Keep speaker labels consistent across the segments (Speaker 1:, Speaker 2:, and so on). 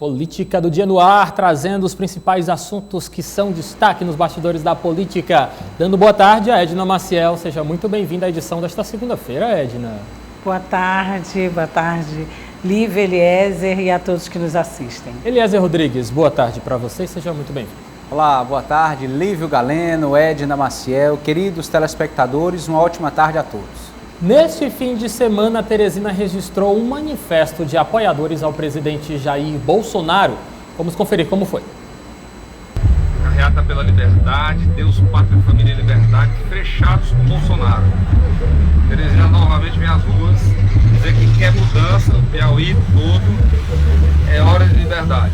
Speaker 1: Política do Dia no Ar, trazendo os principais assuntos que são destaque nos bastidores da política. Dando boa tarde a Edna Maciel. Seja muito bem-vinda à edição desta segunda-feira, Edna.
Speaker 2: Boa tarde, Lívia, Eliezer e a todos que nos assistem.
Speaker 1: Eliezer Rodrigues, boa tarde para você, seja muito bem-vindo.
Speaker 3: Olá, boa tarde, Lívio Galeno, Edna Maciel, queridos telespectadores, uma ótima tarde a todos.
Speaker 1: Neste fim de semana, Teresina registrou um manifesto de apoiadores ao presidente Jair Bolsonaro. Vamos conferir como foi.
Speaker 4: Carreata pela liberdade, Deus, Pátria, Família e Liberdade, fechados com Bolsonaro. Teresina novamente vem às ruas dizer que quer mudança no Piauí todo. É hora de liberdade.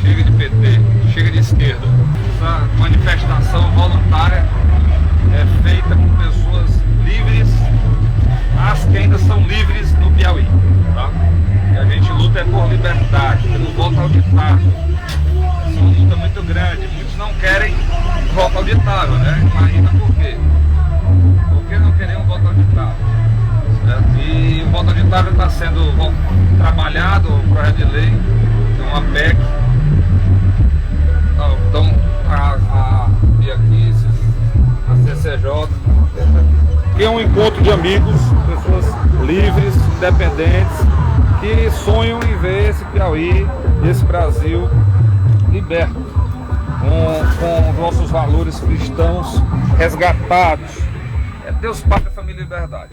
Speaker 4: Chega de PT, chega de esquerda. Essa manifestação voluntária é feita com pessoas livres, as que ainda são livres no Piauí, tá? E a gente luta por liberdade, pelo voto auditável. É uma luta muito grande. Muitos não querem voto auditável, né? Imagina por quê? Por que não querem um voto auditável? Certo? E o voto auditável está sendo trabalhado, o projeto de lei, tem uma PEC. Então, e aqui, a CCJ, que é um encontro de amigos, pessoas livres, independentes, que sonham em ver esse Piauí, esse Brasil liberto, com os nossos valores cristãos resgatados. É Deus, Pátria, Família e Liberdade.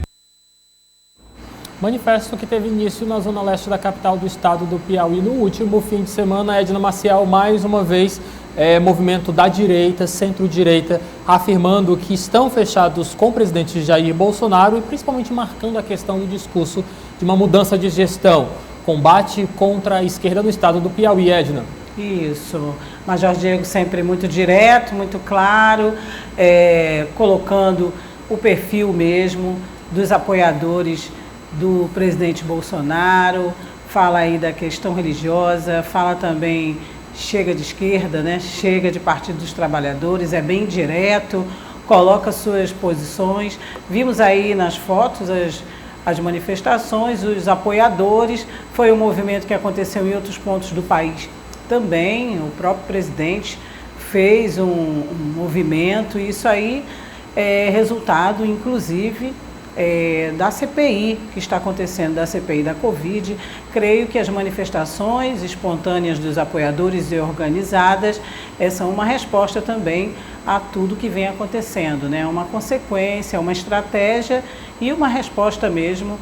Speaker 1: Manifesto que teve início na zona leste da capital do estado do Piauí no último fim de semana. Edna Maciel, mais uma vez, movimento da direita, centro-direita, afirmando que estão fechados com o presidente Jair Bolsonaro e principalmente marcando a questão do discurso de uma mudança de gestão, combate contra a esquerda no estado do Piauí. Edna.
Speaker 2: Isso, Major Diego sempre muito direto, muito claro, colocando o perfil mesmo dos apoiadores do presidente Bolsonaro, fala aí da questão religiosa, fala também, chega de esquerda, né? Chega de Partido dos Trabalhadores, é bem direto, coloca suas posições. Vimos aí nas fotos as manifestações, os apoiadores, foi um movimento que aconteceu em outros pontos do país também, o próprio presidente fez um movimento, e isso aí é resultado, inclusive, da CPI que está acontecendo, da CPI da Covid. Creio que as manifestações espontâneas dos apoiadores e organizadas são uma resposta também a tudo que vem acontecendo, né? Uma consequência, uma estratégia e uma resposta mesmo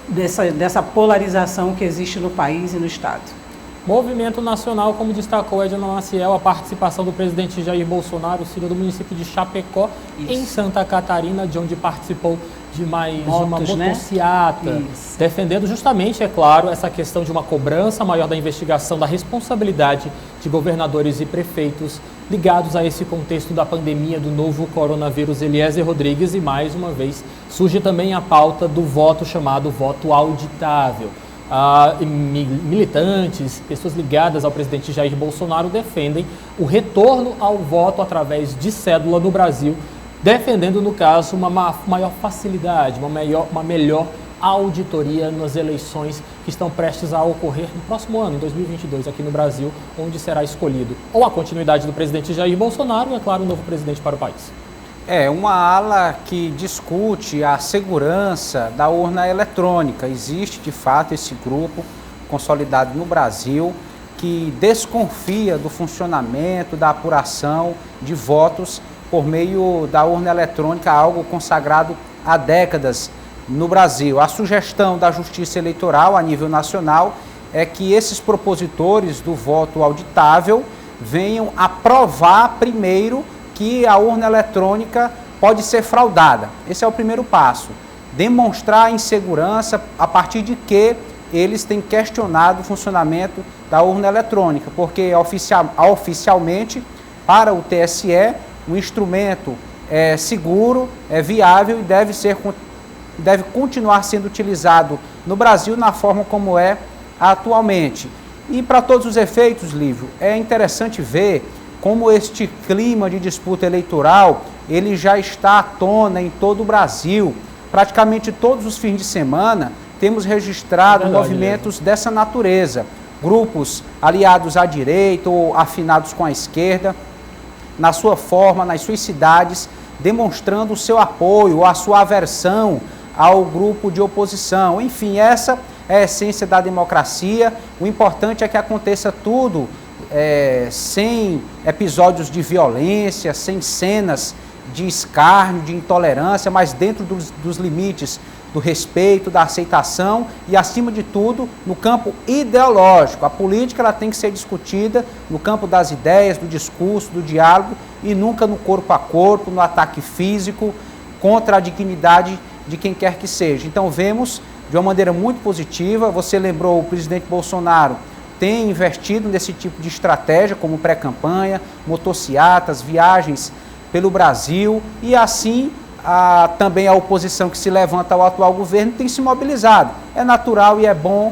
Speaker 2: dessa polarização que existe no país e no Estado.
Speaker 1: Movimento nacional, como destacou Edna Maciel, a participação do presidente Jair Bolsonaro, filho do município de Chapecó, em Santa Catarina, de onde participou de mais uma motociata, né? Defendendo justamente, é claro, essa questão de uma cobrança maior da investigação, da responsabilidade de governadores e prefeitos ligados a esse contexto da pandemia do novo coronavírus. Eliezer Rodrigues, e mais uma vez surge também a pauta do voto chamado voto auditável. Militantes, pessoas ligadas ao presidente Jair Bolsonaro defendem o retorno ao voto através de cédula no Brasil, defendendo, no caso, uma maior facilidade, uma melhor auditoria nas eleições que estão prestes a ocorrer no próximo ano, em 2022, aqui no Brasil, onde será escolhido ou a continuidade do presidente Jair Bolsonaro e, é claro, um novo presidente para o país.
Speaker 3: É uma ala que discute a segurança da urna eletrônica. Existe, de fato, esse grupo consolidado no Brasil que desconfia do funcionamento, da apuração de votos por meio da urna eletrônica, algo consagrado há décadas no Brasil. A sugestão da Justiça Eleitoral a nível nacional é que esses propositores do voto auditável venham aprovar primeiro que a urna eletrônica pode ser fraudada. Esse é o primeiro passo. Demonstrar a insegurança a partir de que eles têm questionado o funcionamento da urna eletrônica, porque oficialmente, para o TSE, o instrumento é seguro, é viável e deve continuar sendo utilizado no Brasil na forma como é atualmente. E para todos os efeitos, Lívio, é interessante ver como este clima de disputa eleitoral, ele já está à tona em todo o Brasil. Praticamente todos os fins de semana temos registrado movimentos dessa natureza. grupos aliados à direita ou afinados com a esquerda, na sua forma, nas suas cidades, demonstrando o seu apoio ou a sua aversão ao grupo de oposição. Enfim, essa é a essência da democracia. O importante é que aconteça tudo sem episódios de violência, sem cenas de escárnio, de intolerância, mas dentro dos limites do respeito, da aceitação e, acima de tudo, no campo ideológico. A política ela tem que ser discutida no campo das ideias, do discurso, do diálogo e nunca no corpo a corpo, no ataque físico, contra a dignidade de quem quer que seja. Então, vemos de uma maneira muito positiva. Você lembrou, o presidente Bolsonaro tem investido nesse tipo de estratégia, como pré-campanha, motociatas, viagens pelo Brasil e assim também a oposição que se levanta ao atual governo tem se mobilizado. É natural e é bom,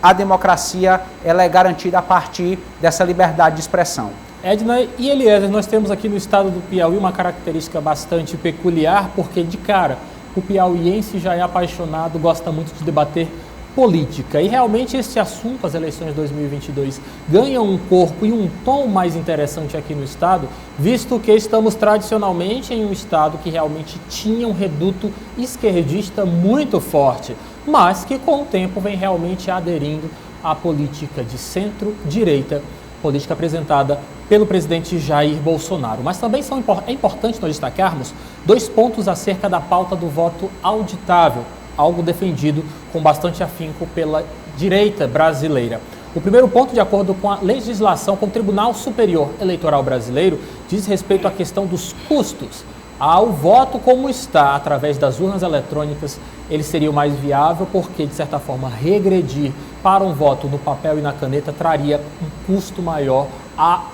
Speaker 3: a democracia ela é garantida a partir dessa liberdade de expressão.
Speaker 1: Edna e Eliezer, nós temos aqui no estado do Piauí uma característica bastante peculiar, porque de cara o piauiense já é apaixonado, gosta muito de debater política. E realmente esse assunto, as eleições de 2022, ganha um corpo e um tom mais interessante aqui no estado, visto que estamos tradicionalmente em um estado que realmente tinha um reduto esquerdista muito forte, mas que com o tempo vem realmente aderindo à política de centro-direita, política apresentada pelo presidente Jair Bolsonaro. Mas também é importante nós destacarmos 2 pontos acerca da pauta do voto auditável, algo defendido com bastante afinco pela direita brasileira. O primeiro ponto, de acordo com a legislação, com o Tribunal Superior Eleitoral Brasileiro, diz respeito à questão dos custos. Ao voto como está, através das urnas eletrônicas, ele seria o mais viável porque, de certa forma, regredir para um voto no papel e na caneta traria um custo maior à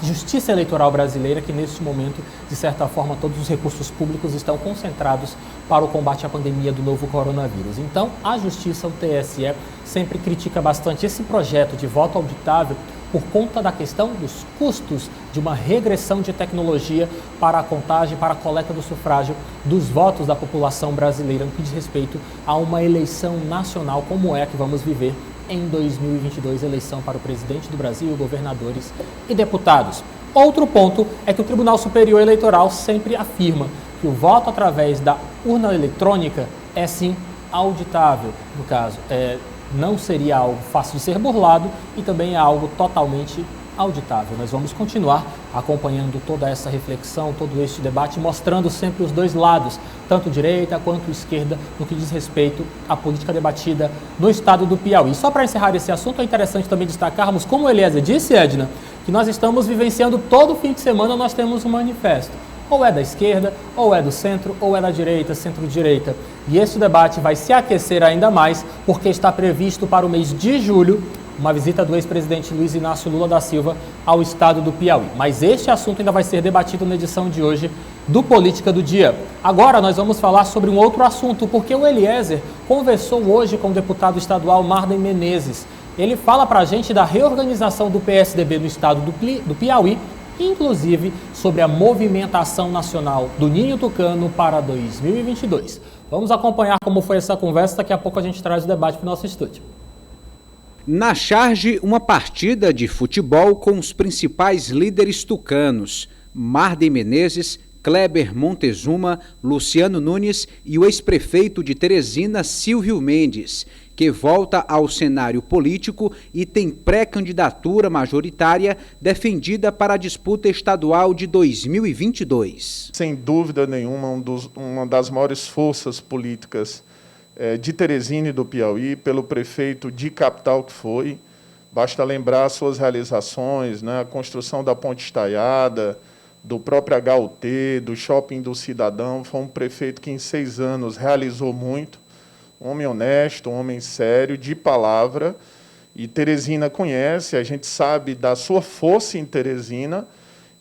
Speaker 1: justiça eleitoral brasileira, que neste momento, de certa forma, todos os recursos públicos estão concentrados para o combate à pandemia do novo coronavírus. Então, a justiça, o TSE, sempre critica bastante esse projeto de voto auditável por conta da questão dos custos de uma regressão de tecnologia para a contagem, para a coleta do sufrágio dos votos da população brasileira, no que diz respeito a uma eleição nacional como é que vamos viver em 2022, eleição para o presidente do Brasil, governadores e deputados. Outro ponto é que o Tribunal Superior Eleitoral sempre afirma que o voto através da urna eletrônica é sim auditável, no caso, não seria algo fácil de ser burlado e também é algo totalmente auditável. Nós vamos continuar acompanhando toda essa reflexão, todo este debate, mostrando sempre os dois lados, tanto direita quanto esquerda, no que diz respeito à política debatida no estado do Piauí. Só para encerrar esse assunto, é interessante também destacarmos, como o Eliezer disse, Edna, que nós estamos vivenciando todo fim de semana, nós temos um manifesto. Ou é da esquerda, ou é do centro, ou é da direita, centro-direita. E esse debate vai se aquecer ainda mais, porque está previsto para o mês de julho uma visita do ex-presidente Luiz Inácio Lula da Silva ao estado do Piauí. Mas este assunto ainda vai ser debatido na edição de hoje do Política do Dia. Agora nós vamos falar sobre um outro assunto, porque o Eliezer conversou hoje com o deputado estadual Marden Menezes. Ele fala para a gente da reorganização do PSDB no estado do Piauí, inclusive sobre a movimentação nacional do Ninho Tucano para 2022. Vamos acompanhar como foi essa conversa, daqui a pouco a gente traz o debate para o nosso estúdio.
Speaker 3: Na charge, uma partida de futebol com os principais líderes tucanos, Marden Menezes, Kleber Montezuma, Luciano Nunes e o ex-prefeito de Teresina, Silvio Mendes, que volta ao cenário político e tem pré-candidatura majoritária defendida para a disputa estadual de 2022.
Speaker 5: Sem dúvida nenhuma, uma das maiores forças políticas de Teresina e do Piauí, pelo prefeito de capital que foi. Basta lembrar suas realizações, né? A construção da Ponte Estaiada, do próprio HUT, do Shopping do Cidadão. Foi um prefeito que em 6 anos realizou muito. Um homem honesto, um homem sério, de palavra. E Teresina conhece, a gente sabe da sua força em Teresina.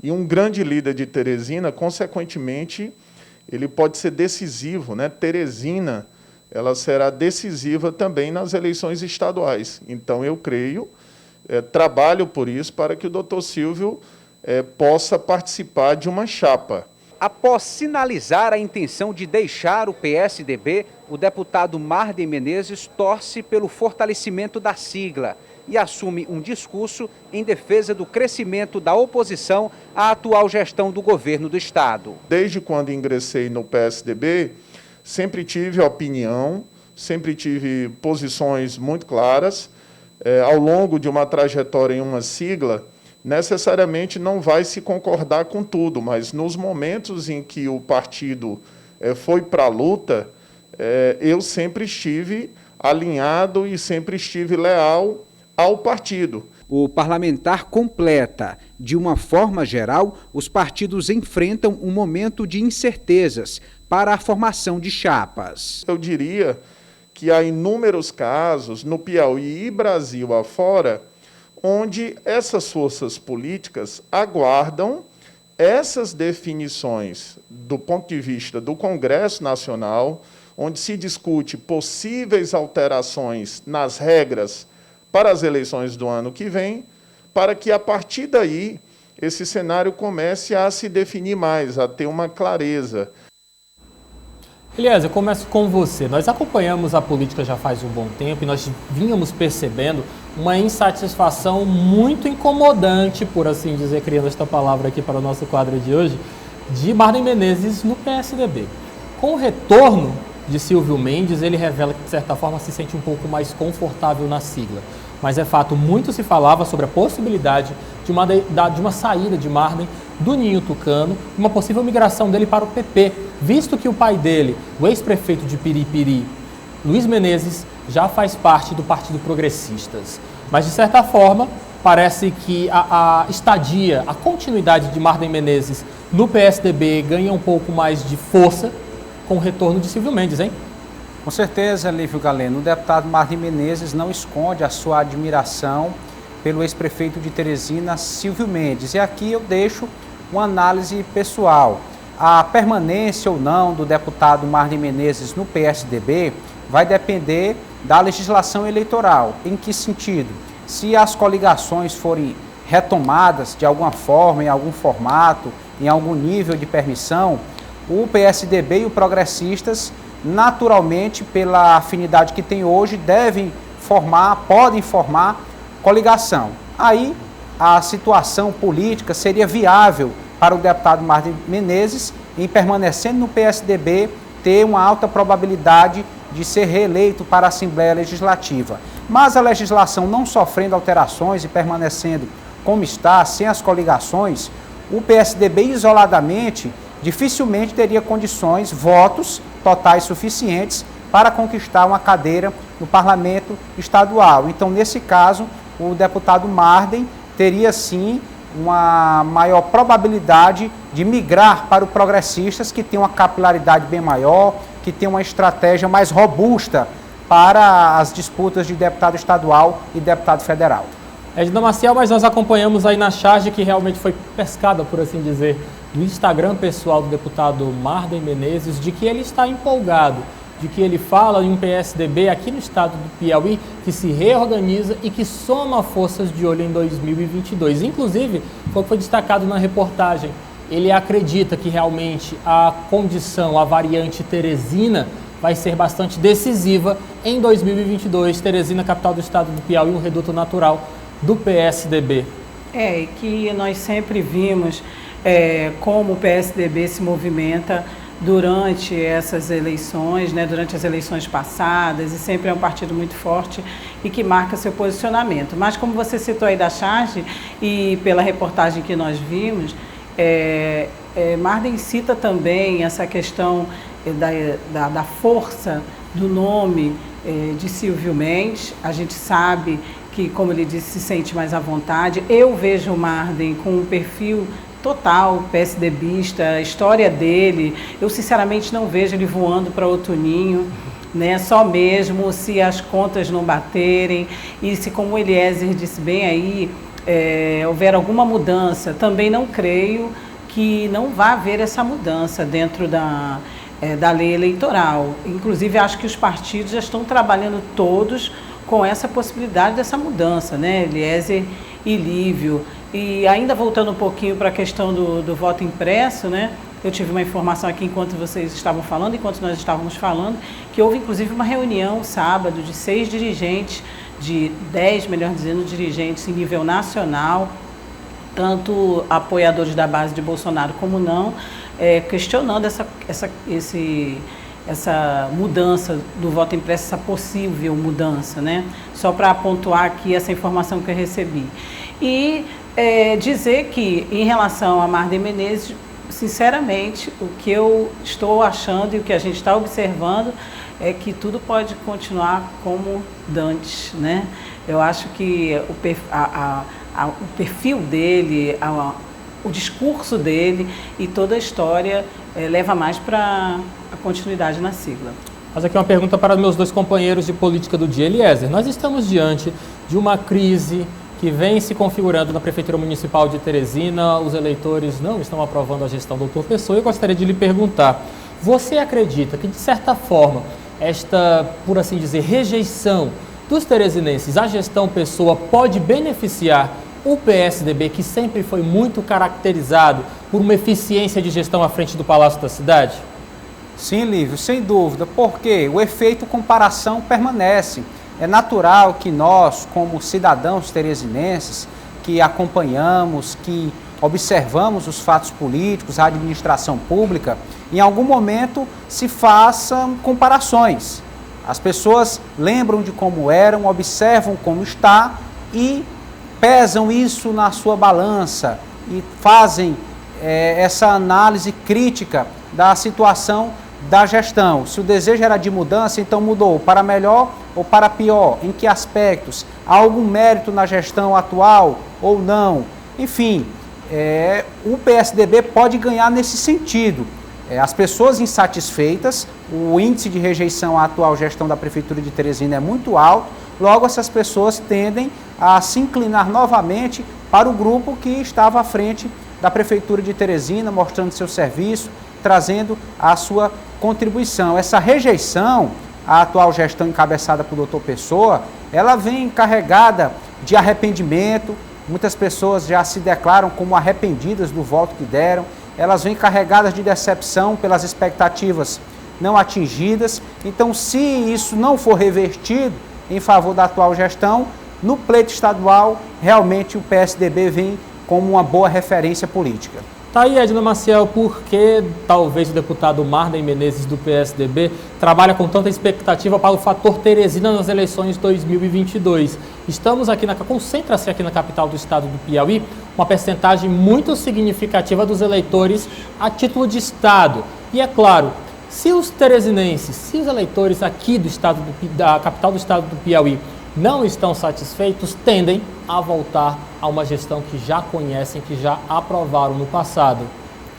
Speaker 5: E um grande líder de Teresina, consequentemente, ele pode ser decisivo, né? Teresina, ela será decisiva também nas eleições estaduais. Então, eu creio, trabalho por isso, para que o doutor Silvio possa participar de uma chapa.
Speaker 3: Após sinalizar a intenção de deixar o PSDB, o deputado Marden Menezes torce pelo fortalecimento da sigla e assume um discurso em defesa do crescimento da oposição à atual gestão do governo do Estado.
Speaker 5: Desde quando ingressei no PSDB, sempre tive opinião, sempre tive posições muito claras. Ao longo de uma trajetória em uma sigla, necessariamente não vai se concordar com tudo, mas nos momentos em que o partido foi para a luta, eu sempre estive alinhado e sempre estive leal ao partido.
Speaker 3: O parlamentar completa: de uma forma geral, os partidos enfrentam um momento de incertezas para a formação de chapas.
Speaker 5: Eu diria que há inúmeros casos no Piauí e Brasil afora, onde essas forças políticas aguardam essas definições do ponto de vista do Congresso Nacional, onde se discute possíveis alterações nas regras para as eleições do ano que vem, para que, a partir daí, esse cenário comece a se definir mais, a ter uma clareza.
Speaker 1: Elias, eu começo com você. Nós acompanhamos a política já faz um bom tempo e nós vínhamos percebendo uma insatisfação muito incomodante, por assim dizer, criando esta palavra aqui para o nosso quadro de hoje, de Marden Menezes no PSDB. Com o retorno de Silvio Mendes, ele revela que, de certa forma, se sente um pouco mais confortável na sigla. Mas é fato, muito se falava sobre a possibilidade de uma saída de Marden do ninho tucano, uma possível migração dele para o PP, visto que o pai dele, o ex-prefeito de Piripiri, Luiz Menezes, já faz parte do Partido Progressistas. Mas, de certa forma, parece que a estadia, a continuidade de Marden Menezes no PSDB ganha um pouco mais de força com o retorno de Silvio Mendes, hein?
Speaker 3: Com certeza, Lívio Galeno, o deputado Marden Menezes não esconde a sua admiração pelo ex-prefeito de Teresina, Silvio Mendes. E aqui eu deixo uma análise pessoal. A permanência ou não do deputado Marden Menezes no PSDB vai depender da legislação eleitoral. Em que sentido? Se as coligações forem retomadas de alguma forma, em algum formato, em algum nível de permissão, o PSDB e o Progressistas, naturalmente, pela afinidade que tem hoje, podem formar coligação. Aí a situação política seria viável para o deputado Marden Menezes, em permanecendo no PSDB, ter uma alta probabilidade de ser reeleito para a Assembleia Legislativa. Mas a legislação não sofrendo alterações e permanecendo como está, sem as coligações, o PSDB isoladamente dificilmente teria condições, votos totais suficientes para conquistar uma cadeira no Parlamento Estadual. Então, nesse caso, o deputado Marden teria, sim, uma maior probabilidade de migrar para o Progressistas, que tem uma capilaridade bem maior, que tem uma estratégia mais robusta para as disputas de deputado estadual e deputado federal.
Speaker 1: Edna Maciel, mas nós acompanhamos aí na charge que realmente foi pescada, por assim dizer, do Instagram pessoal do deputado Marden Menezes, de que ele está empolgado, de que ele fala em um PSDB aqui no estado do Piauí que se reorganiza e que soma forças de olho em 2022. Inclusive, foi destacado na reportagem, ele acredita que realmente a condição, a variante Teresina, vai ser bastante decisiva em 2022. Teresina, capital do estado do Piauí, um reduto natural do PSDB.
Speaker 2: Que nós sempre vimos como o PSDB se movimenta durante essas eleições, durante as eleições passadas, e sempre é um partido muito forte e que marca seu posicionamento. Mas como você citou aí da charge e pela reportagem que nós vimos, Marden cita também essa questão da força do nome de Silvio Mendes. A gente sabe que, como ele disse, se sente mais à vontade. Eu vejo o Marden com um perfil total PSDBista, a história dele, eu sinceramente não vejo ele voando para outro ninho, só mesmo se as contas não baterem e se, como o Eliezer disse bem aí, houver alguma mudança. Também não creio que não vá haver essa mudança dentro da lei eleitoral. Inclusive, acho que os partidos já estão trabalhando todos com essa possibilidade dessa mudança, Eliezer e Lívio. E ainda voltando um pouquinho para a questão do voto impresso, eu tive uma informação aqui enquanto vocês estavam falando, enquanto nós estávamos falando, que houve inclusive uma reunião sábado de 6 dirigentes de 10, melhor dizendo, dirigentes em nível nacional, tanto apoiadores da base de Bolsonaro como não, questionando essa mudança do voto impresso, essa possível mudança, né? Só para pontuar aqui essa informação que eu recebi. E dizer que, em relação a Marden Menezes, sinceramente, o que eu estou achando e o que a gente está observando é que tudo pode continuar como dantes, né? Eu acho que o perfil dele, o discurso dele e toda a história leva mais para a continuidade na sigla.
Speaker 1: Mas aqui uma pergunta para meus dois companheiros de política do dia. Eliezer, nós estamos diante de uma crise que vem se configurando na Prefeitura Municipal de Teresina. Os eleitores não estão aprovando a gestão do Dr. Pessoa. Eu gostaria de lhe perguntar, você acredita que, de certa forma, esta, por assim dizer, rejeição dos teresinenses à gestão Pessoa pode beneficiar o PSDB, que sempre foi muito caracterizado por uma eficiência de gestão à frente do Palácio da Cidade?
Speaker 3: Sim, Lívio, sem dúvida, porque o efeito comparação permanece. É natural que nós, como cidadãos teresinenses, que acompanhamos, que observamos os fatos políticos, a administração pública, em algum momento se façam comparações. As pessoas lembram de como eram, observam como está e pesam isso na sua balança e fazem essa análise crítica da situação da gestão. Se o desejo era de mudança, então mudou para melhor ou para pior? Em que aspectos? Há algum mérito na gestão atual ou não? Enfim, o PSDB pode ganhar nesse sentido. As pessoas insatisfeitas, o índice de rejeição à atual gestão da Prefeitura de Teresina é muito alto, logo essas pessoas tendem a se inclinar novamente para o grupo que estava à frente da Prefeitura de Teresina, mostrando seu serviço, trazendo a sua contribuição. Essa rejeição à atual gestão encabeçada por Dr. Pessoa, ela vem carregada de arrependimento, muitas pessoas já se declaram como arrependidas do voto que deram, elas vêm carregadas de decepção pelas expectativas não atingidas. Então, se isso não for revertido em favor da atual gestão, no pleito estadual, realmente o PSDB vem como uma boa referência política.
Speaker 1: Tá aí, Edna Maciel, por que talvez o deputado Marden Menezes do PSDB trabalha com tanta expectativa para o fator Teresina nas eleições de 2022? Estamos aqui, concentra-se aqui na capital do estado do Piauí, uma percentagem muito significativa dos eleitores a título de estado. E é claro, se os teresinenses, se os eleitores aqui do estado da capital do estado do Piauí não estão satisfeitos, tendem a voltar a uma gestão que já conhecem, que já aprovaram no passado.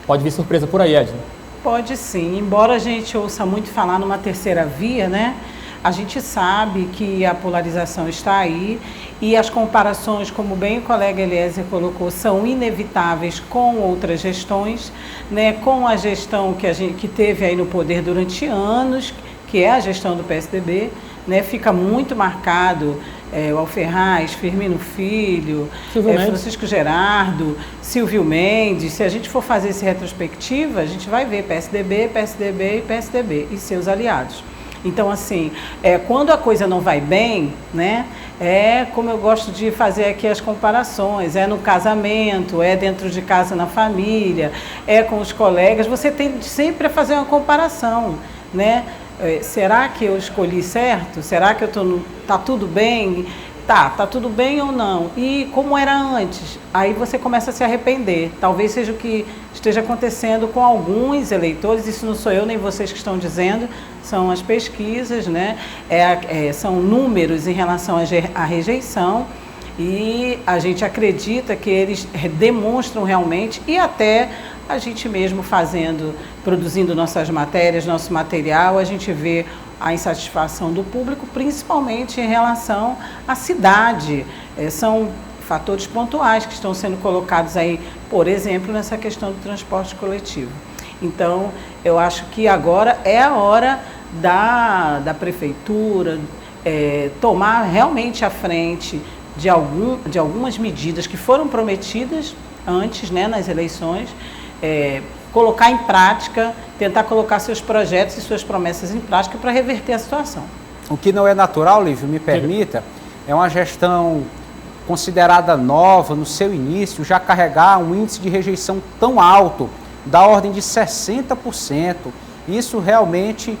Speaker 1: Pode vir surpresa por aí, Edna?
Speaker 2: Pode sim, embora a gente ouça muito falar numa terceira via, né? A gente sabe que a polarização está aí e as comparações, como bem o colega Eliezer colocou, são inevitáveis com outras gestões, né? Com a gestão que teve aí no poder durante anos, que é a gestão do PSDB, né? Fica muito marcado o Alferraz, Firmino Filho, Francisco Gerardo, Silvio Mendes. Se a gente for fazer essa retrospectiva, a gente vai ver PSDB, PSDB e PSDB e seus aliados. Então, assim, quando a coisa não vai bem, né, como eu gosto de fazer aqui as comparações, no casamento, dentro de casa na família, com os colegas, você tem sempre a fazer uma comparação, né? Será que eu escolhi certo? Será que tá tudo bem? Tá tudo bem ou não? E como era antes? Aí você começa a se arrepender. Talvez seja o que esteja acontecendo com alguns eleitores, isso não sou eu nem vocês que estão dizendo, são as pesquisas, né? São números em relação à rejeição e a gente acredita que eles demonstram realmente e até a gente mesmo produzindo nossas matérias, nosso material, a gente vê a insatisfação do público, principalmente em relação à cidade. São fatores pontuais que estão sendo colocados aí, por exemplo, nessa questão do transporte coletivo. Então, eu acho que agora é a hora da prefeitura tomar realmente a frente de algumas medidas que foram prometidas antes, né, nas eleições, colocar em prática, tentar colocar seus projetos e suas promessas em prática para reverter a situação.
Speaker 3: O que não é natural, Lívio, me permita, é uma gestão considerada nova no seu início, já carregar um índice de rejeição tão alto, da ordem de 60%. Isso realmente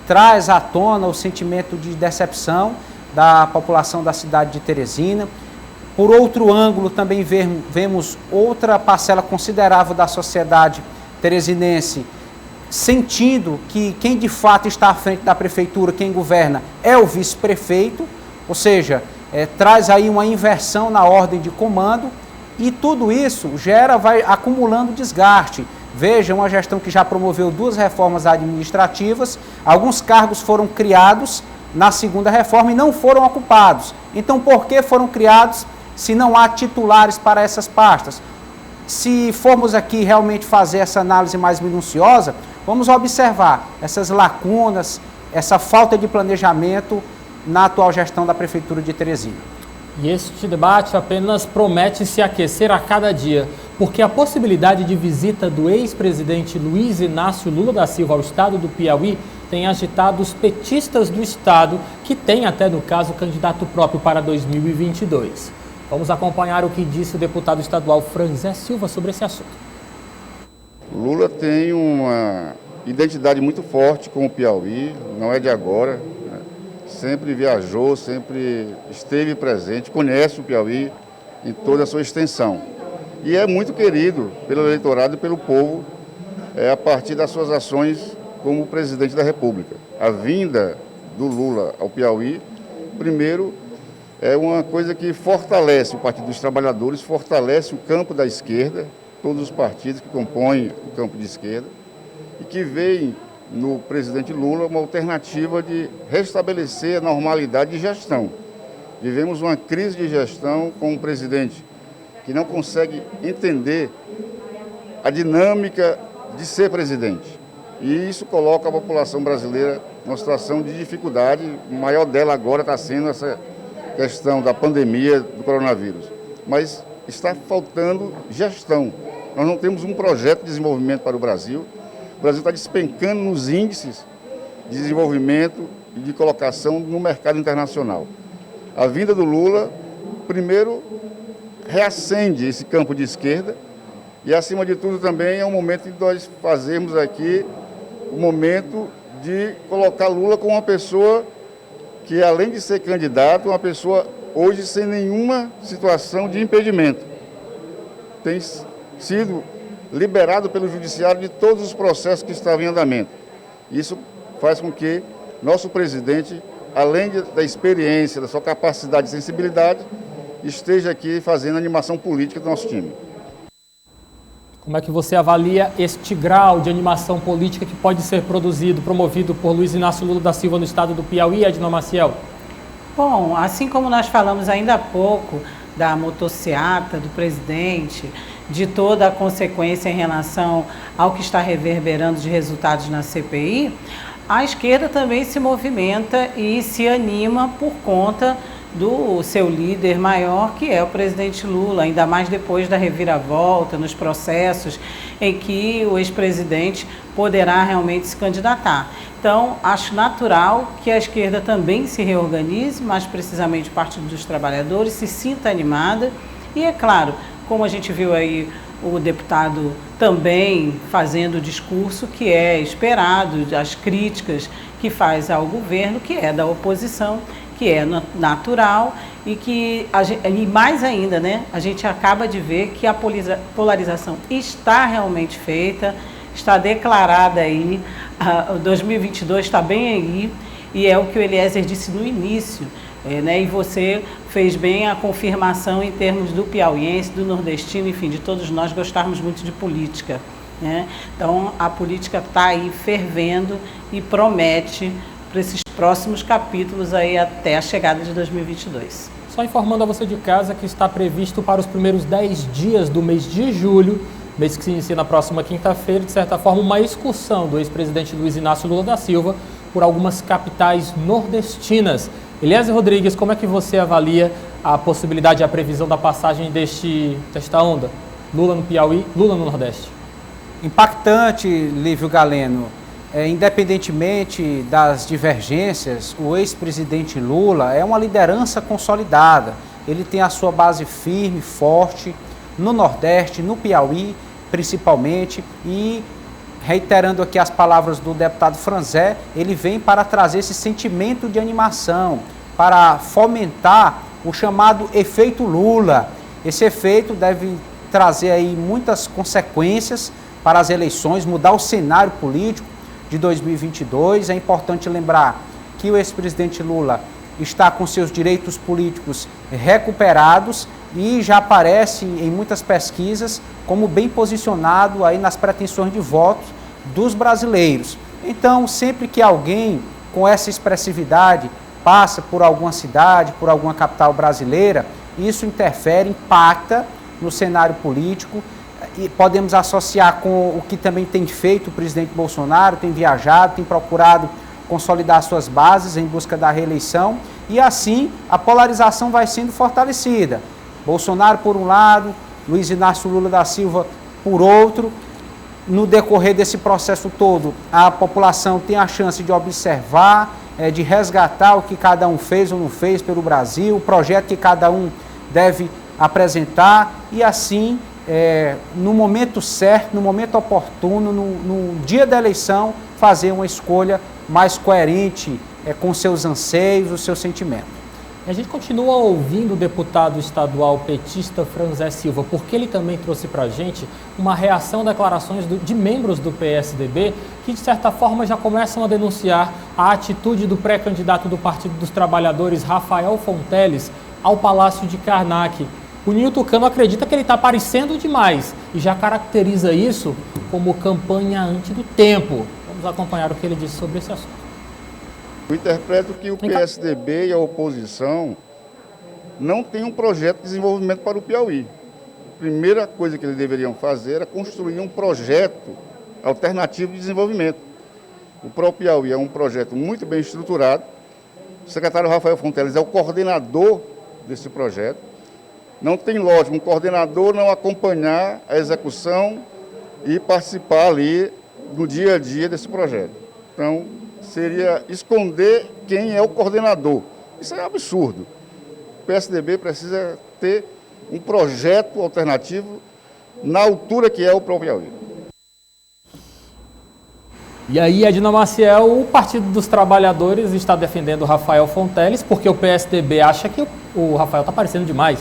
Speaker 3: traz à tona o sentimento de decepção da população da cidade de Teresina. Por outro ângulo, também vemos outra parcela considerável da sociedade teresinense sentindo que quem de fato está à frente da prefeitura, quem governa, é o vice-prefeito, ou seja, traz aí uma inversão na ordem de comando, e tudo isso vai acumulando desgaste. Veja, uma gestão que já promoveu 2 reformas administrativas, alguns cargos foram criados na segunda reforma e não foram ocupados. Então, por que foram criados se não há titulares para essas pastas? Se formos aqui realmente fazer essa análise mais minuciosa, vamos observar essas lacunas, essa falta de planejamento na atual gestão da Prefeitura de Teresina.
Speaker 1: E este debate apenas promete se aquecer a cada dia, porque a possibilidade de visita do ex-presidente Luiz Inácio Lula da Silva ao estado do Piauí tem agitado os petistas do estado, que tem até, no caso, candidato próprio para 2022. Vamos acompanhar o que disse o deputado estadual Franzé Silva sobre esse assunto.
Speaker 6: Lula tem uma identidade muito forte com o Piauí, não é de agora, né? Sempre viajou, sempre esteve presente, conhece o Piauí em toda a sua extensão. E é muito querido pelo eleitorado e pelo povo a partir das suas ações como presidente da República. A vinda do Lula ao Piauí, primeiro, é uma coisa que fortalece o Partido dos Trabalhadores, fortalece o campo da esquerda, todos os partidos que compõem o campo de esquerda, e que veem no presidente Lula uma alternativa de restabelecer a normalidade de gestão. Vivemos uma crise de gestão com um presidente que não consegue entender a dinâmica de ser presidente. E isso coloca a população brasileira numa situação de dificuldade. O maior dela agora está sendo essa questão da pandemia do coronavírus. Mas está faltando gestão. Nós não temos um projeto de desenvolvimento para o Brasil. O Brasil está despencando nos índices de desenvolvimento e de colocação no mercado internacional. A vinda do Lula, primeiro, reacende esse campo de esquerda e, acima de tudo, também é um momento de nós fazermos aqui o momento de colocar Lula como uma pessoa que, além de ser candidato, uma pessoa hoje sem nenhuma situação de impedimento. Tem sido liberado pelo judiciário de todos os processos que estavam em andamento. Isso faz com que nosso presidente, além da experiência, da sua capacidade e sensibilidade, esteja aqui fazendo a animação política do nosso time.
Speaker 1: Como é que você avalia este grau de animação política que pode ser promovido por Luiz Inácio Lula da Silva no estado do Piauí, Edna Maciel?
Speaker 2: Bom, assim como nós falamos ainda há pouco da motociata do presidente, de toda a consequência em relação ao que está reverberando de resultados na CPI, a esquerda também se movimenta e se anima por conta do seu líder maior, que é o presidente Lula, ainda mais depois da reviravolta nos processos em que o ex-presidente poderá realmente se candidatar. Então, acho natural que a esquerda também se reorganize, mais precisamente o Partido dos Trabalhadores, se sinta animada e, é claro, como a gente viu aí o deputado também fazendo o discurso que é esperado, as críticas que faz ao governo, que é da oposição, que é natural e que, e mais ainda, né, a gente acaba de ver que a polarização está realmente feita, está declarada aí, 2022 está bem aí, e é o que o Eliezer disse no início, né, e você fez bem a confirmação em termos do piauiense, do nordestino, enfim, de todos nós gostarmos muito de política, né? Então, a política está aí fervendo e promete para esses próximos capítulos aí até a chegada de 2022.
Speaker 1: Só informando a você de casa que está previsto para os primeiros 10 dias do mês de julho, mês que se inicia na próxima quinta-feira, de certa forma, uma excursão do ex-presidente Luiz Inácio Lula da Silva por algumas capitais nordestinas. Eliezer Rodrigues, como é que você avalia a possibilidade e a previsão da passagem desta onda? Lula no Piauí, Lula no Nordeste.
Speaker 3: Impactante, Lívio Galeno. independentemente das divergências, o ex-presidente Lula é uma liderança consolidada. Ele tem a sua base firme, forte, no Nordeste, no Piauí, principalmente, e reiterando aqui as palavras do deputado Franzé, ele vem para trazer esse sentimento de animação, para fomentar o chamado efeito Lula. Esse efeito deve trazer aí muitas consequências para as eleições, mudar o cenário político de 2022. É importante lembrar que o ex-presidente Lula está com seus direitos políticos recuperados e já aparece em muitas pesquisas como bem posicionado aí nas pretensões de votos dos brasileiros. Então, sempre que alguém com essa expressividade passa por alguma cidade, por alguma capital brasileira, isso interfere, impacta no cenário político, e podemos associar com o que também tem feito o presidente Bolsonaro, tem viajado, tem procurado consolidar suas bases em busca da reeleição, e assim a polarização vai sendo fortalecida. Bolsonaro por um lado, Luiz Inácio Lula da Silva por outro. No decorrer desse processo todo, a população tem a chance de observar, de resgatar o que cada um fez ou não fez pelo Brasil, o projeto que cada um deve apresentar e assim, no momento certo, no momento oportuno, no dia da eleição, fazer uma escolha mais coerente com seus anseios, os seus sentimentos.
Speaker 1: A gente continua ouvindo o deputado estadual petista Franzé Silva, porque ele também trouxe para a gente uma reação, declarações de membros do PSDB que, de certa forma, já começam a denunciar a atitude do pré-candidato do Partido dos Trabalhadores, Rafael Fonteles, ao Palácio de Karnak. O Ninho Tucano acredita que ele está aparecendo demais e já caracteriza isso como campanha antes do tempo. Vamos acompanhar o que ele disse sobre esse assunto.
Speaker 6: Eu interpreto que o PSDB e a oposição não têm um projeto de desenvolvimento para o Piauí. A primeira coisa que eles deveriam fazer é construir um projeto alternativo de desenvolvimento. O próprio Piauí é um projeto muito bem estruturado. O secretário Rafael Fonteles é o coordenador desse projeto. Não tem lógica um coordenador não acompanhar a execução e participar ali do dia a dia desse projeto. Então, seria esconder quem é o coordenador. Isso é um absurdo. O PSDB precisa ter um projeto alternativo na altura que é o próprio Piauí.
Speaker 1: E aí, Edna Maciel, o Partido dos Trabalhadores está defendendo o Rafael Fonteles porque o PSDB acha que o Rafael está aparecendo demais.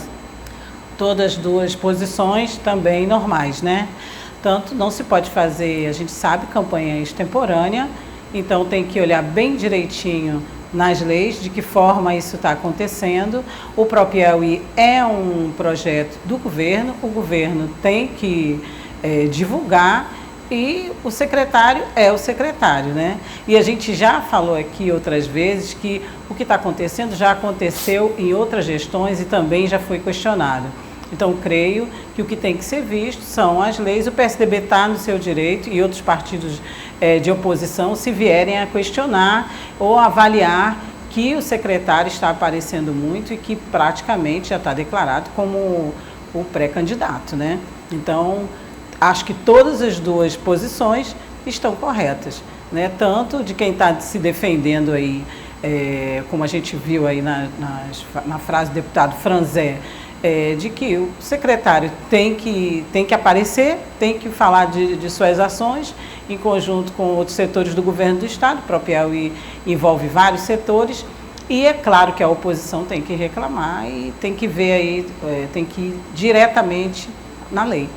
Speaker 2: Todas as duas posições também normais, né? Tanto não se pode fazer, a gente sabe, campanha extemporânea, então tem que olhar bem direitinho nas leis, de que forma isso está acontecendo. O próprio Piauí é um projeto do governo, o governo tem que divulgar e o secretário é o secretário, né? E a gente já falou aqui outras vezes que o que está acontecendo já aconteceu em outras gestões e também já foi questionado. Então, creio que o que tem que ser visto são as leis. O PSDB está no seu direito e outros partidos de oposição, se vierem a questionar ou avaliar que o secretário está aparecendo muito e que praticamente já está declarado como o pré-candidato, né? Então, acho que todas as duas posições estão corretas, né? Tanto de quem está se defendendo aí, como a gente viu aí na frase do deputado Franzé, de que o secretário tem que aparecer, tem que falar de suas ações, em conjunto com outros setores do governo do Estado. O próprio Piauí envolve vários setores, e é claro que a oposição tem que reclamar e tem que ver aí, tem que ir diretamente na lei.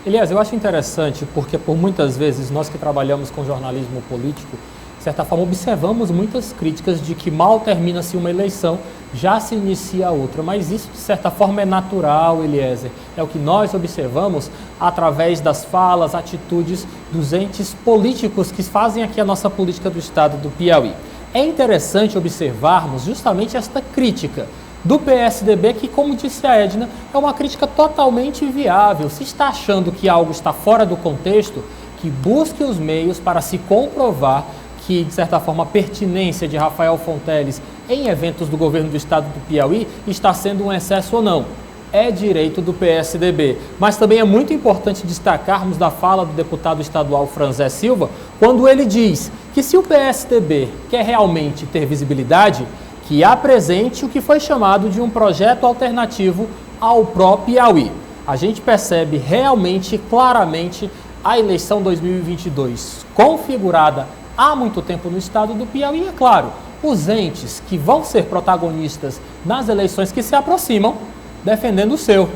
Speaker 1: Elias, eu acho interessante porque por muitas vezes nós que trabalhamos com jornalismo político, de certa forma observamos muitas críticas de que mal termina-se uma eleição, já se inicia outra, mas isso de certa forma é natural, Eliezer, é o que nós observamos através das falas, atitudes dos entes políticos que fazem aqui a nossa política do Estado do Piauí. É interessante observarmos justamente esta crítica do PSDB, que, como disse a Edna, é uma crítica totalmente viável. Se está achando que algo está fora do contexto, que busque os meios para se comprovar que, de certa forma, a pertinência de Rafael Fonteles em eventos do governo do Estado do Piauí está sendo um excesso ou não. é direito do PSDB. Mas também é muito importante destacarmos da fala do deputado estadual Franzé Silva, quando ele diz que se o PSDB quer realmente ter visibilidade, que apresente o que foi chamado de um projeto alternativo ao próprio Piauí. A gente percebe realmente, claramente, a eleição 2022 configurada há muito tempo no estado do Piauí, é claro, os entes que vão ser protagonistas nas eleições que se aproximam, defendendo o seu.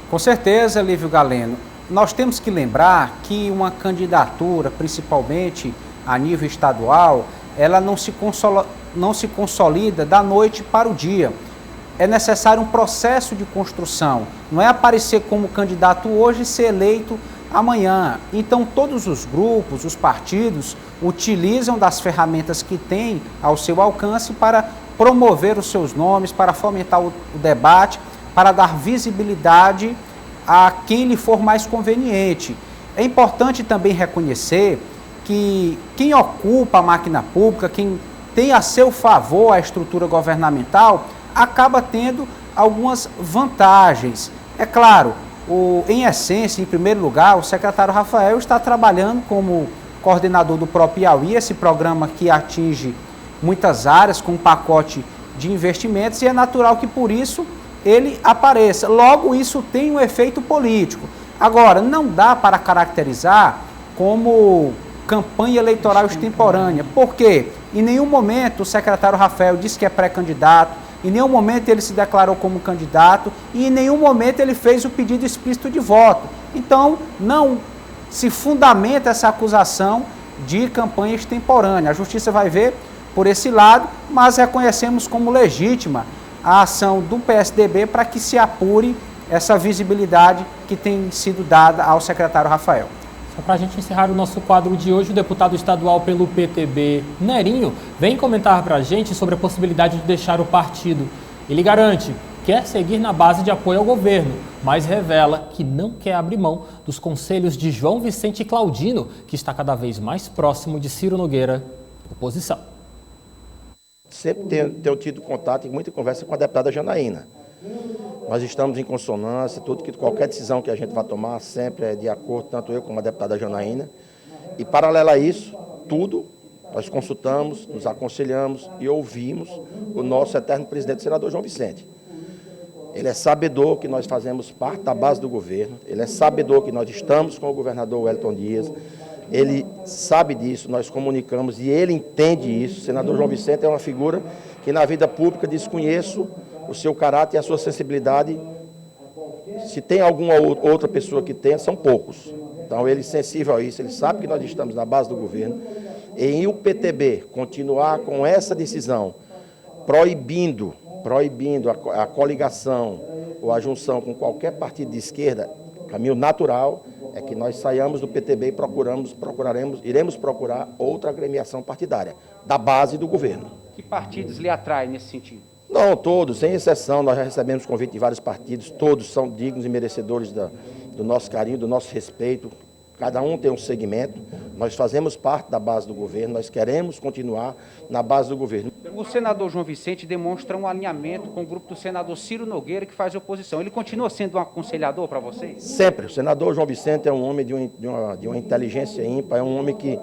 Speaker 3: Com certeza, Lívio Galeno. Nós temos que lembrar que uma candidatura, principalmente a nível estadual, ela não se consolida da noite para o dia. É necessário um processo de construção. Não é aparecer como candidato hoje e ser eleito amanhã. Então, todos os grupos, os partidos, utilizam das ferramentas que têm ao seu alcance para promover os seus nomes, para fomentar o debate, para dar visibilidade a quem lhe for mais conveniente. É importante também reconhecer que quem ocupa a máquina pública, quem tem a seu favor a estrutura governamental, acaba tendo algumas vantagens. É claro, em essência, em primeiro lugar, o secretário Rafael está trabalhando como coordenador do próprio Piauí, esse programa que atinge muitas áreas com um pacote de investimentos, e é natural que por isso ele apareça. Logo, isso tem um efeito político. Agora, não dá para caracterizar como campanha eleitoral extemporânea, porque em nenhum momento o secretário Rafael disse que é pré-candidato, em nenhum momento ele se declarou como candidato e em nenhum momento ele fez o pedido explícito de voto. Então, não se fundamenta essa acusação de campanha extemporânea. A Justiça vai ver por esse lado, mas reconhecemos como legítima a ação do PSDB para que se apure essa visibilidade que tem sido dada ao secretário Rafael.
Speaker 1: Só para a gente encerrar o nosso quadro de hoje, o deputado estadual pelo PTB, Nerinho, vem comentar para a gente sobre a possibilidade de deixar o partido. Ele garante que quer seguir na base de apoio ao governo, mas revela que não quer abrir mão dos conselhos de João Vicente Claudino, que está cada vez mais próximo de Ciro Nogueira, oposição.
Speaker 7: Sempre tenho tido contato e muita conversa com a deputada Janaína. Nós estamos em consonância, qualquer decisão que a gente vai tomar sempre é de acordo, tanto eu como a deputada Janaína. E, paralelo a isso, nós consultamos, nos aconselhamos e ouvimos o nosso eterno presidente, o senador João Vicente. Ele é sabedor que nós fazemos parte da base do governo, ele é sabedor que nós estamos com o governador Wellington Dias, ele sabe disso, nós comunicamos e ele entende isso. O senador João Vicente é uma figura que na vida pública desconheço o seu caráter e a sua sensibilidade. Se tem alguma outra pessoa que tenha, são poucos. Então ele é sensível a isso, ele sabe que nós estamos na base do governo. E em o PTB continuar com essa decisão, proibindo a coligação ou a junção com qualquer partido de esquerda, caminho natural é que nós saiamos do PTB e iremos procurar outra agremiação partidária, da base do governo.
Speaker 3: Que partidos lhe atraem nesse sentido?
Speaker 7: Não, todos, sem exceção, nós já recebemos convite de vários partidos, todos são dignos e merecedores do nosso carinho, do nosso respeito, cada um tem um segmento, nós fazemos parte da base do governo, nós queremos continuar na base do governo.
Speaker 3: O senador João Vicente demonstra um alinhamento com o grupo do senador Ciro Nogueira, que faz oposição. Ele continua sendo um aconselhador para vocês?
Speaker 7: Sempre. O senador João Vicente é um homem de uma inteligência ímpar, é um homem que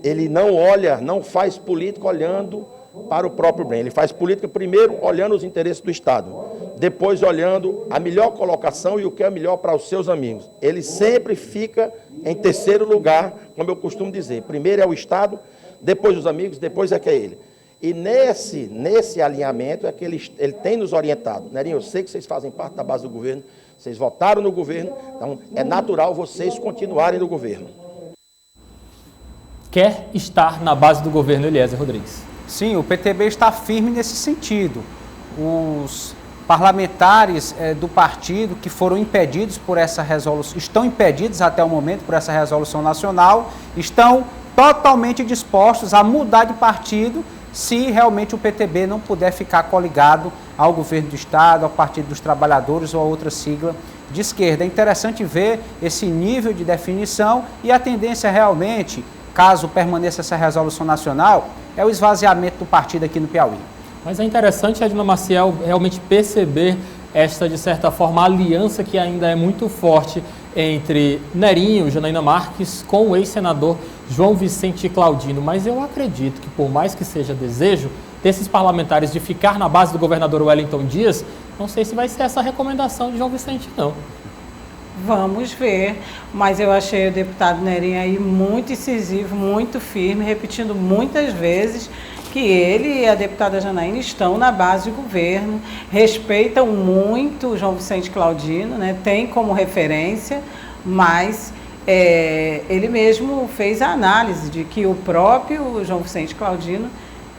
Speaker 7: ele não faz política olhando para o próprio bem. Ele faz política primeiro olhando os interesses do Estado, depois olhando a melhor colocação e o que é melhor para os seus amigos. Ele sempre fica em terceiro lugar, como eu costumo dizer. Primeiro é o Estado, depois os amigos, depois é que é ele. E nesse alinhamento é que ele tem nos orientado. Nerinho, eu sei que vocês fazem parte da base do governo, vocês votaram no governo, então é natural vocês continuarem no governo.
Speaker 1: Quer estar na base do governo, Eliezer Rodrigues.
Speaker 3: Sim, o PTB está firme nesse sentido. Os parlamentares do partido que foram impedidos por essa resolução, estão impedidos até o momento por essa resolução nacional, estão totalmente dispostos a mudar de partido se realmente o PTB não puder ficar coligado ao governo do Estado, ao Partido dos Trabalhadores ou a outra sigla de esquerda. É interessante ver esse nível de definição e a tendência realmente, caso permaneça essa resolução nacional, é o esvaziamento do partido aqui no Piauí.
Speaker 1: Mas é interessante, Edna Maciel, realmente perceber esta, de certa forma, aliança que ainda é muito forte entre Nerinho, Janaína Marques, com o ex-senador João Vicente Claudino. Mas eu acredito que, por mais que seja desejo desses parlamentares de ficar na base do governador Wellington Dias, não sei se vai ser essa a recomendação de João Vicente, não.
Speaker 2: Vamos ver, mas eu achei o deputado Nerinho aí muito incisivo, muito firme, repetindo muitas vezes que ele e a deputada Janaína estão na base do governo, respeitam muito o João Vicente Claudino, né? Tem como referência, mas ele mesmo fez a análise de que o próprio João Vicente Claudino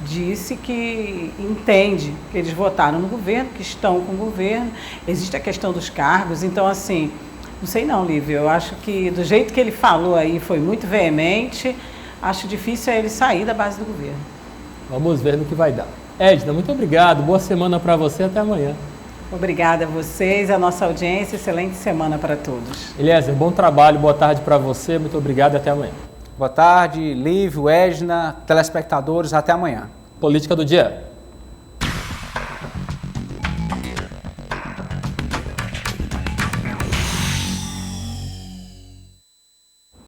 Speaker 2: disse que entende que eles votaram no governo, que estão com o governo, existe a questão dos cargos, então assim, não sei não, Lívia, eu acho que do jeito que ele falou aí foi muito veemente, acho difícil ele sair da base do governo.
Speaker 1: Vamos ver no que vai dar. Edna, muito obrigado, boa semana para você, até amanhã.
Speaker 2: Obrigada a vocês, a nossa audiência, excelente semana para todos.
Speaker 1: Eliezer, bom trabalho, boa tarde para você, muito obrigado e até amanhã.
Speaker 3: Boa tarde, Lívio, Edna, telespectadores, até amanhã.
Speaker 1: Política do Dia.